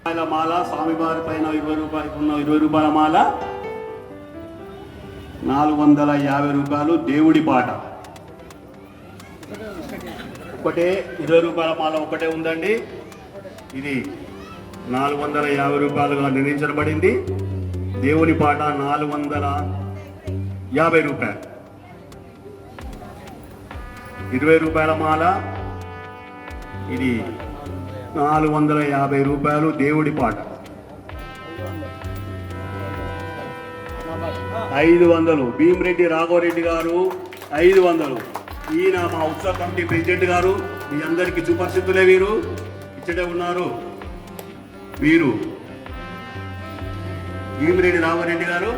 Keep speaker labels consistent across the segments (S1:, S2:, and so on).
S1: మాల స్వామివారి పైన 20 రూపాయలకు ఉన్న 20 రూపాయల మాల 450 రూపాయలు. దేవుడి పాట ఒకటే 20 రూపాయల మాల ఒకటే ఉందండి. ఇది 450 రూపాయలుగా నిర్ణయించబడింది. దేవుని పాట 450 రూపాయలు. 20 రూపాయల మాల ఇది 450 రూపాయలు. దేవుడి పాట 500. భీమిరెడ్డి రాఘవరెడ్డి గారు 500. ఈయన మా ఉత్సవ కమిటీ ప్రెసిడెంట్ గారు. మీ అందరికీ సుపరిచితులే. వీరు ఇచ్చటే ఉన్నారు. వీరు భీమిరెడ్డి రాఘవరెడ్డి గారు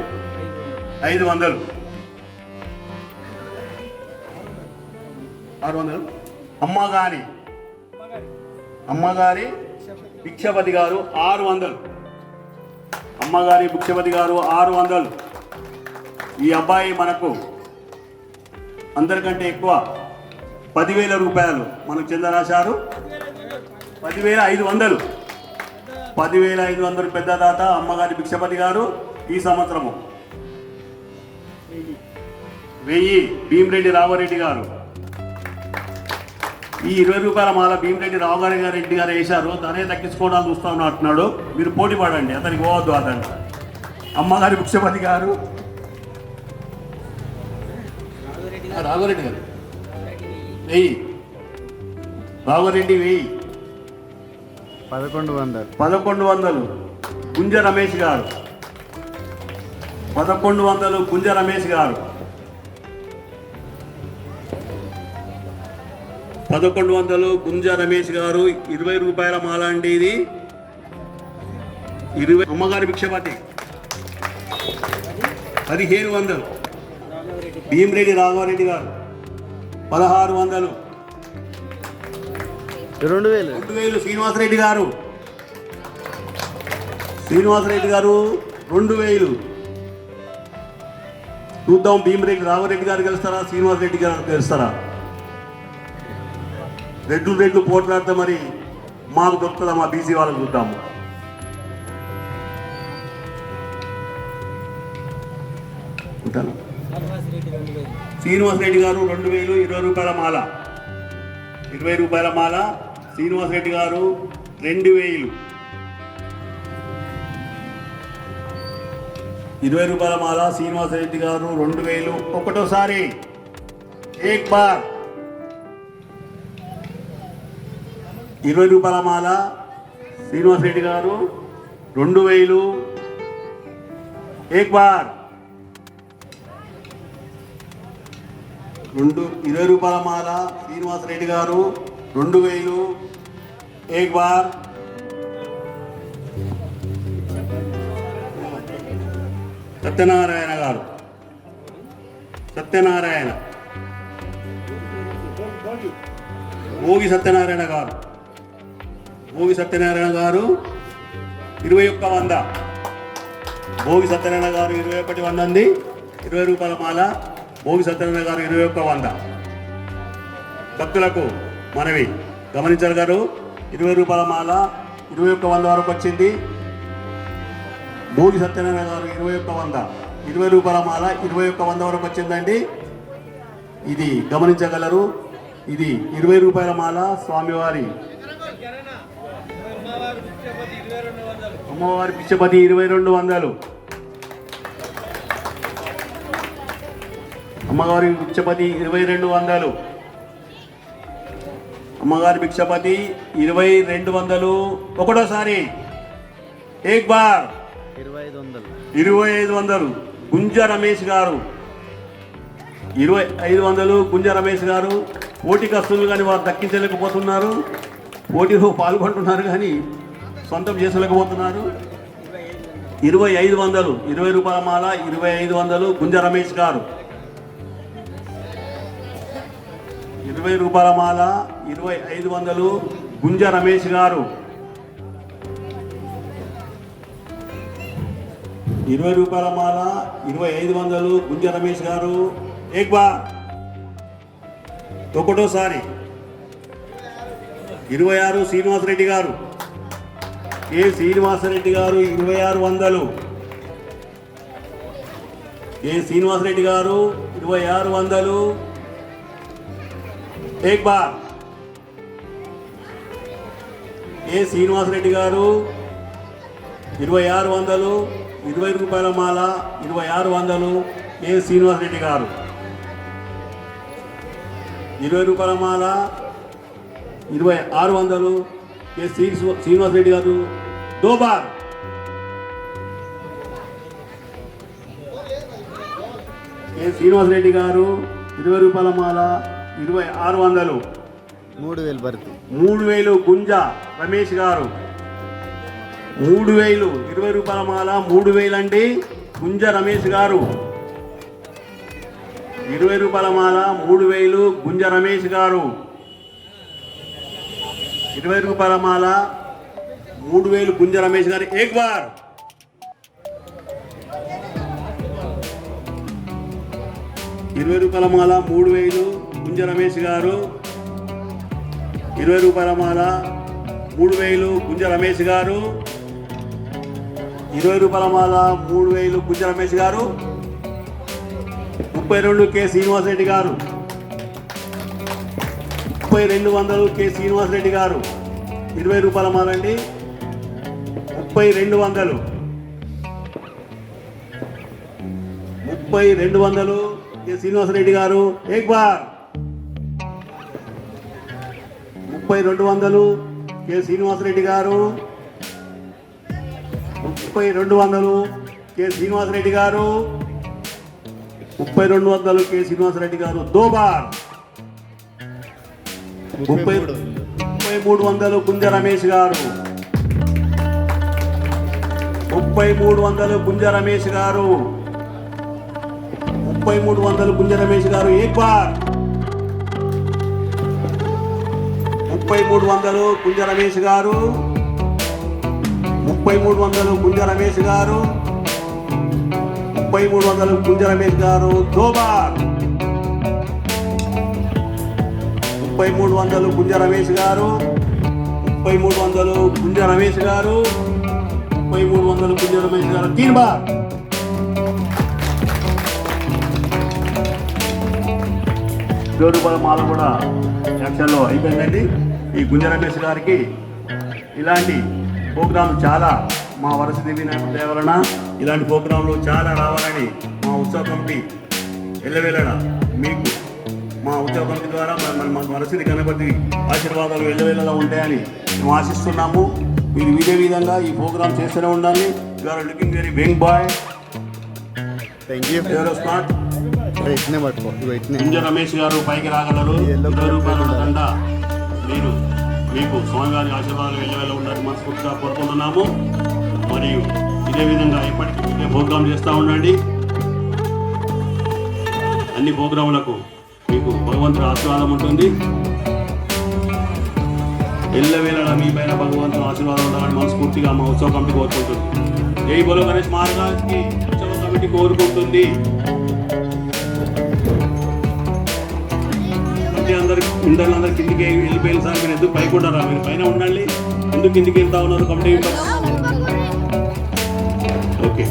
S1: 500. 600. అమ్మగారి భిక్షపతి గారు 600. అమ్మగారి భిక్షపతి గారు 600. ఈ అబ్బాయి మనకు అందరికంటే ఎక్కువ 10,000 రూపాయలు మనకు చెంద రాశారు. 10,500. 10,500 పెద్ద దాత అమ్మగారి భిక్షపతి గారు. ఈ సంవత్సరము 1000 భీమిరెడ్డి రాఘవరెడ్డి గారు. ఈ 20 రూపాయల మాల భీమిరెడ్డి రాఘవరెడ్డి గారు వేశారు. తనే తగ్గించుకోవడానికి చూస్తా అంటున్నాడు. మీరు పోటీ పడండి, అతనికి పోవద్దు. అతను అమ్మగారి భిక్షపతి గారు రాఘవరెడ్డి గారు 1000. రాఘవరెడ్డి 1000. 1100. గుంజ రమేష్ గారు 1100. గుంజ రమేష్ గారు 1100. గుంజ రమేష్ గారు 20 రూపాయల మాల అండి. ఇది 20. అమ్మగారి భిక్షపతి 1500. భీమిరెడ్డి రాఘవరెడ్డి గారు 1600. 2000. శ్రీనివాసరెడ్డి గారు 2000. చూద్దాం భీమిరెడ్డి రాఘవరెడ్డి గారు గెలుస్తారా, శ్రీనివాసరెడ్డి గారు గెలుస్తారా? రెడ్లు పోట్లాడితే మరి మాకు దొరుకుతుందా? మా బీసీ వాళ్ళకి చూద్దాము. శ్రీనివాసరెడ్డి గారు 2000. 20 రూపాయల మాల 20 రూపాయల మాల. శ్రీనివాసరెడ్డి గారు 2000. 20 రూపాయల మాల శ్రీనివాసరెడ్డి గారు 2000. ఒకటోసారి ఏక్ బార్ 20 రూపాయల మాల శ్రీనివాసరెడ్డి గారు 2000. ఏక్ బార్ 20 రూపాయల మాల శ్రీనివాసరెడ్డి గారు 2000. ఏక్ బార్. సత్యనారాయణ గారు భోగి సత్యనారాయణ గారు 2100. భోగి సత్యనారాయణ గారు 2100 అండి. 20 రూపాయల మాల భోగి సత్యనారాయణ గారు 2100. భక్తులకు మనవి గమనించారు గారు. 20 రూపాయల మాల 2100 వరకు వచ్చింది. భోగి సత్యనారాయణ గారు 2100. 20 రూపాయల మాల 2100 వరకు వచ్చిందండి. ఇది గమనించగలరు. ఇది 20 రూపాయల మాల స్వామివారి అమ్మవారి భిక్షపతి 2200. అమ్మగారి భిక్షపతి 2200. అమ్మగారి భిక్షపతి 2200. ఒకటోసారి ఏక్ బార్ 2500. గుంజ రమేష్ గారు 2500. గుంజ రమేష్ గారు పోటీకి వస్తుంది కానీ వారు దక్కించలేకపోతున్నారు. పోటీలో పాల్గొంటున్నారు కానీ సొంతం చేసుకోలేకపోతున్నారు. 2500. 20 రూపాయల మాల 2500. గుంజ రమేష్ గారు 20 రూపాయల మాల 2500. గుంజ రమేష్ గారు 20 రూపాయల మాల 2500. గుంజ రమేష్ గారు ఏక్ బార్. ఒకటోసారి 26 శ్రీనివాసరెడ్డి గారు కె శ్రీనివాసరెడ్డి గారు 2600. కె శ్రీనివాసరెడ్డి గారు 2600. ఏక్ బార్. కె శ్రీనివాసరెడ్డి గారు 2600. 20 రూపాయల మాల 2600. కె శ్రీనివాసరెడ్డి గారు 20 రూపాయల మాల 2600. కె శ్రీనివాసరెడ్డి గారు 2 బార్. కె శ్రీనివాసరెడ్డి గారు 20 రూపాయల మాల 2600.
S2: 3000 భర్తీ.
S1: 3000 గుంజ రమేష్ గారు 3000. 20 రూపాయల మాల 3000 అండి. గుంజ రమేష్ గారు 20 రూపాయల మాల 3000. గుంజ రమేష్ గారు 20 రూపాయల మాల 3000. గుంజ రమేష్ గారు ఏక్ బార్. ఇరవై రూపాయల మాల 3000. గుంజ రమేష్ గారు 20 రూపాయల మాల 3000. గుంజ రమేష్ గారు 20 రూపాయల మాల 3000. గుంజ రమేష్ గారు 32. కె శ్రీనివాసరెడ్డి గారు 3200. కె శ్రీనివాసరెడ్డి గారు 20 రూపాయల మాల అండి 3200. 3200. కె శ్రీనివాసరెడ్డి గారు ఏక్ బార్. 3200. కె శ్రీనివాసరెడ్డి గారు 3200. కె శ్రీనివాసరెడ్డి గారు 3200. కె శ్రీనివాసరెడ్డి గారు 2 బార్. 3300. గుంజ రమేష్ గారు 3300. గుంజ రమేష్ గారు 3300. గుంజ రమేష్ గారు ఏక్ బార్. 3300. గుంజ రమేష్ గారు 3300. గుంజ రమేష్ గారు 3300. గుంజ రమేష్ గారు 2 బార్. 3300. గుంజ రమేష్ గారు 3300. గుంజ రమేష్ గారు 3300. గుంజ రమేష్ గారు 3 బార్. 20 రూపాయల మాల కూడా యాక్షన్లో అయిపోయిందండి. ఈ గుంజ రమేష్ గారికి ఇలాంటి ప్రోగ్రాంలు చాలా మా వరసదేవి దయ వలన ఇలాంటి ప్రోగ్రాంలు చాలా రావాలని మా ఉత్సవ కమిటీ ఎల్లవేళ మీకు మా ఉత్సవ కమిటీ ద్వారా మా వరసది గణపతి ఆశీర్వాదాలు ఎల్లవేళలా ఉంటాయని మేము ఆశిస్తున్నాము. మీరు ఇదే విధంగా ఈ ప్రోగ్రాం చేస్తూనే ఉండాలి. You are looking very young boy.
S2: Thank you.
S1: Smart.
S2: ఇట్నే పట్టుకో.
S1: గుంజ రమేష్ గారు పైకి రాగలరు. 20 రూపాయల దండ మీరు మీకు స్వామివారి ఆశీర్వాదాలు వెళ్ళవేళ ఉండాలని మనస్ఫూర్తిగా కోరుకుంటున్నాము. మరియు ఇదే విధంగా ఎప్పటికీ ఇదే ప్రోగ్రాం చేస్తూ ఉండండి. అన్ని ప్రోగ్రాములకు మీకు భగవంతుడి ఆశీర్వాదం ఉంటుంది. ఎల్లవేళలా మీ పైన భగవంతుడి ఆశీర్వాదం ఉండాలని మనస్ఫూర్తిగా మా ఉత్సవ కమిటీ కోరుకుంటుంది. జై బోలో గణేష్ మహారాజ్కి ఉత్సవ కమిటీ కోరుకుంటుంది. అందరు కిందికి వెళ్ళిపోయిన సార్ మీరు ఎందుకు పైకి ఉంటారా? మీరు పైన ఉండండి. ఎందుకు కిందికి వెళ్తా ఉన్నారు కమిటీ మెంబర్స్? ఓకే.